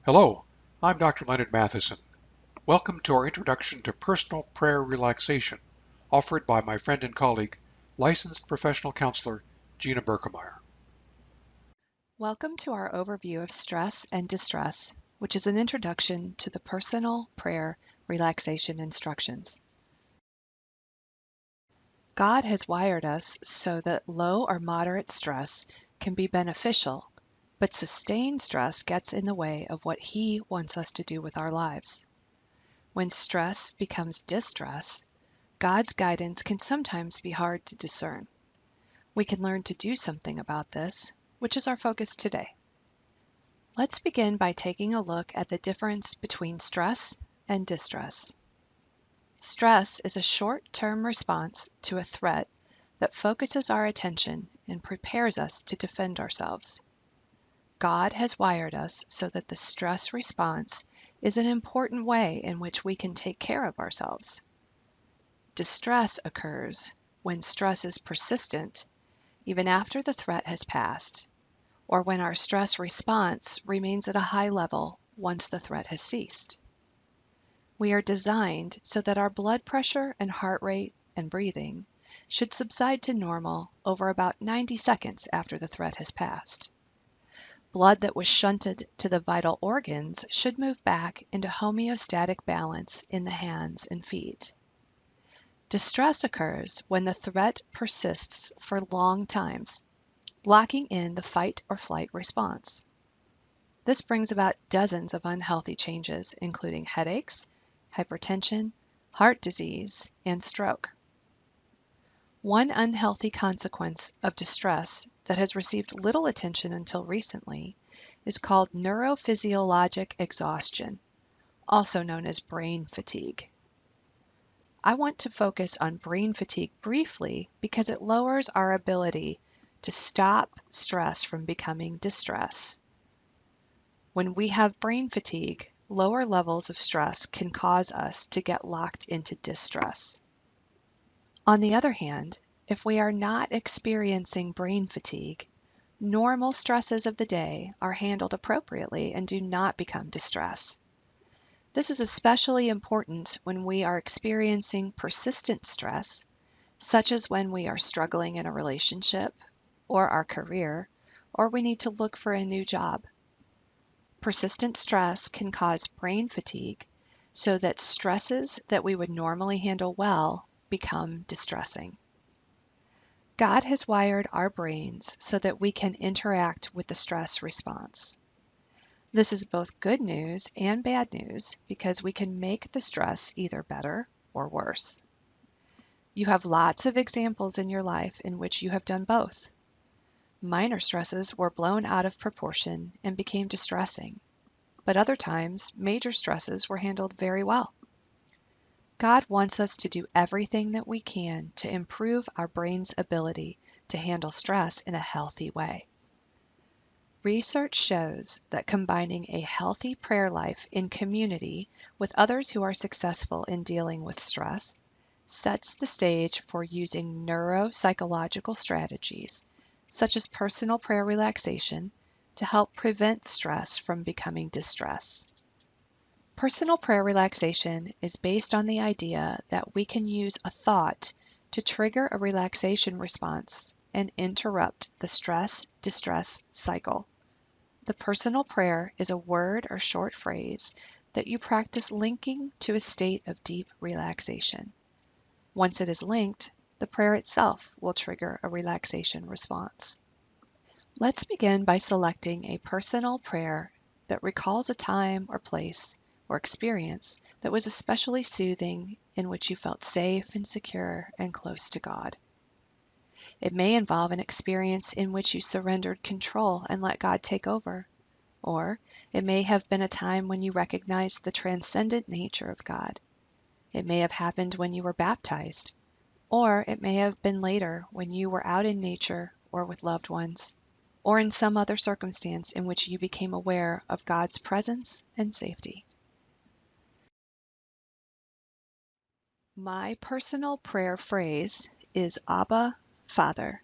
Hello, I'm Dr. Leonard Matheson. Welcome to our introduction to personal prayer relaxation, offered by my friend and colleague, licensed professional counselor Gina Birkemeier. Welcome to our overview of stress and distress, which is an introduction to the personal prayer relaxation instructions. God has wired us so that low or moderate stress can be beneficial, but sustained stress gets in the way of what He wants us to do with our lives. When stress becomes distress, God's guidance can sometimes be hard to discern. We can learn to do something about this, which is our focus today. Let's begin by taking a look at the difference between stress and distress. Stress is a short-term response to a threat that focuses our attention and prepares us to defend ourselves. God has wired us so that the stress response is an important way in which we can take care of ourselves. Distress occurs when stress is persistent, even after the threat has passed, or when our stress response remains at a high level once the threat has ceased. We are designed so that our blood pressure and heart rate and breathing should subside to normal over about 90 seconds after the threat has passed. Blood that was shunted to the vital organs should move back into homeostatic balance in the hands and feet. Distress occurs when the threat persists for long times, locking in the fight or flight response. This brings about dozens of unhealthy changes, including headaches, hypertension, heart disease, and stroke. One unhealthy consequence of distress that has received little attention until recently is called neurophysiologic exhaustion, also known as brain fatigue. I want to focus on brain fatigue briefly because it lowers our ability to stop stress from becoming distress. When we have brain fatigue, lower levels of stress can cause us to get locked into distress. On the other hand, if we are not experiencing brain fatigue, normal stresses of the day are handled appropriately and do not become distress. This is especially important when we are experiencing persistent stress, such as when we are struggling in a relationship or our career, or we need to look for a new job. Persistent stress can cause brain fatigue so that stresses that we would normally handle well become distressing. God has wired our brains so that we can interact with the stress response. This is both good news and bad news because we can make the stress either better or worse. You have lots of examples in your life in which you have done both. Minor stresses were blown out of proportion and became distressing, but other times, major stresses were handled very well. God wants us to do everything that we can to improve our brain's ability to handle stress in a healthy way. Research shows that combining a healthy prayer life in community with others who are successful in dealing with stress sets the stage for using neuropsychological strategies, such as personal prayer relaxation, to help prevent stress from becoming distress. Personal prayer relaxation is based on the idea that we can use a thought to trigger a relaxation response and interrupt the stress-distress cycle. The personal prayer is a word or short phrase that you practice linking to a state of deep relaxation. Once it is linked, the prayer itself will trigger a relaxation response. Let's begin by selecting a personal prayer that recalls a time or place or experience that was especially soothing, in which you felt safe and secure and close to God. It may involve an experience in which you surrendered control and let God take over, or it may have been a time when you recognized the transcendent nature of God. It may have happened when you were baptized, or it may have been later when you were out in nature or with loved ones, or in some other circumstance in which you became aware of God's presence and safety. My personal prayer phrase is Abba, Father.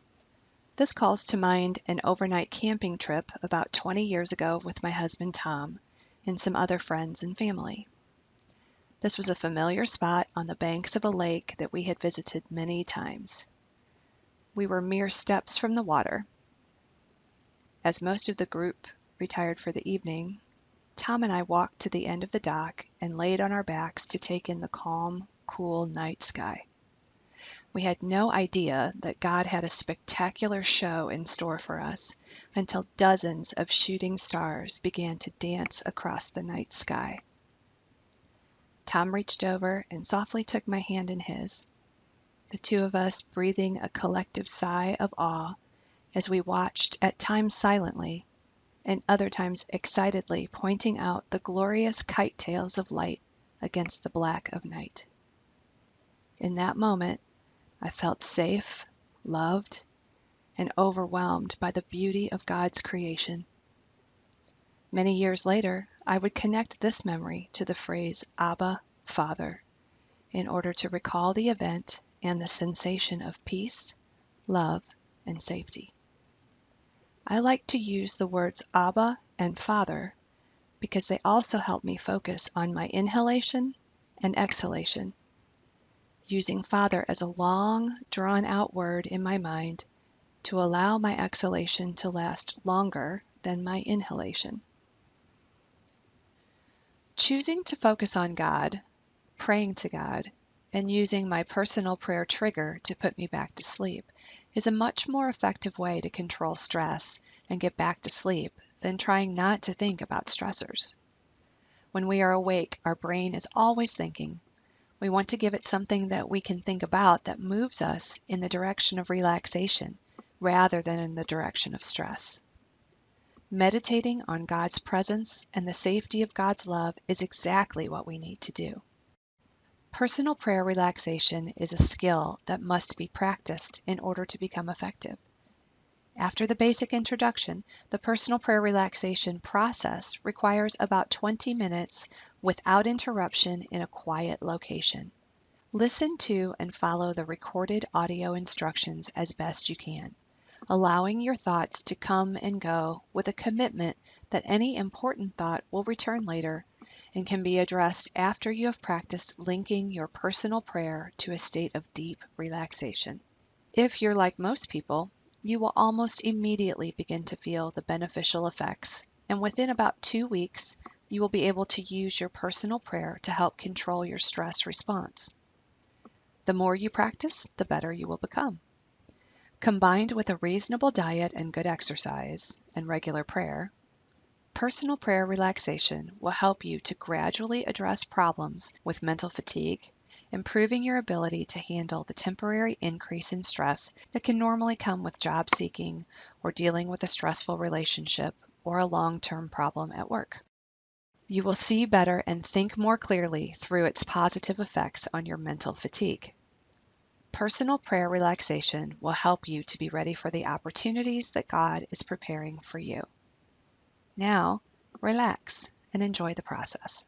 This calls to mind an overnight camping trip about 20 years ago with my husband Tom, and some other friends and family. This was a familiar spot on the banks of a lake that we had visited many times. We were mere steps from the water. As most of the group retired for the evening, Tom and I walked to the end of the dock and laid on our backs to take in the calm, cool night sky. We had no idea that God had a spectacular show in store for us until dozens of shooting stars began to dance across the night sky. Tom reached over and softly took my hand in his, the two of us breathing a collective sigh of awe as we watched, at times silently, and other times excitedly, pointing out the glorious kite tails of light against the black of night. In that moment, I felt safe, loved, and overwhelmed by the beauty of God's creation. Many years later, I would connect this memory to the phrase Abba, Father, in order to recall the event and the sensation of peace, love, and safety. I like to use the words Abba and Father because they also help me focus on my inhalation and exhalation, using Father as a long, drawn-out word in my mind to allow my exhalation to last longer than my inhalation. Choosing to focus on God, praying to God, and using my personal prayer trigger to put me back to sleep is a much more effective way to control stress and get back to sleep than trying not to think about stressors. When we are awake, our brain is always thinking. We want to give it something that we can think about that moves us in the direction of relaxation rather than in the direction of stress. Meditating on God's presence and the safety of God's love is exactly what we need to do. Personal prayer relaxation is a skill that must be practiced in order to become effective. After the basic introduction, the personal prayer relaxation process requires about 20 minutes without interruption in a quiet location. Listen to and follow the recorded audio instructions as best you can, allowing your thoughts to come and go with a commitment that any important thought will return later and can be addressed after you have practiced linking your personal prayer to a state of deep relaxation. If you're like most people, you will almost immediately begin to feel the beneficial effects, and within about 2 weeks, you will be able to use your personal prayer to help control your stress response. The more you practice, the better you will become. Combined with a reasonable diet and good exercise and regular prayer, personal prayer relaxation will help you to gradually address problems with mental fatigue, improving your ability to handle the temporary increase in stress that can normally come with job seeking or dealing with a stressful relationship or a long-term problem at work. You will see better and think more clearly through its positive effects on your mental fatigue. Personal prayer relaxation will help you to be ready for the opportunities that God is preparing for you. Now, relax and enjoy the process.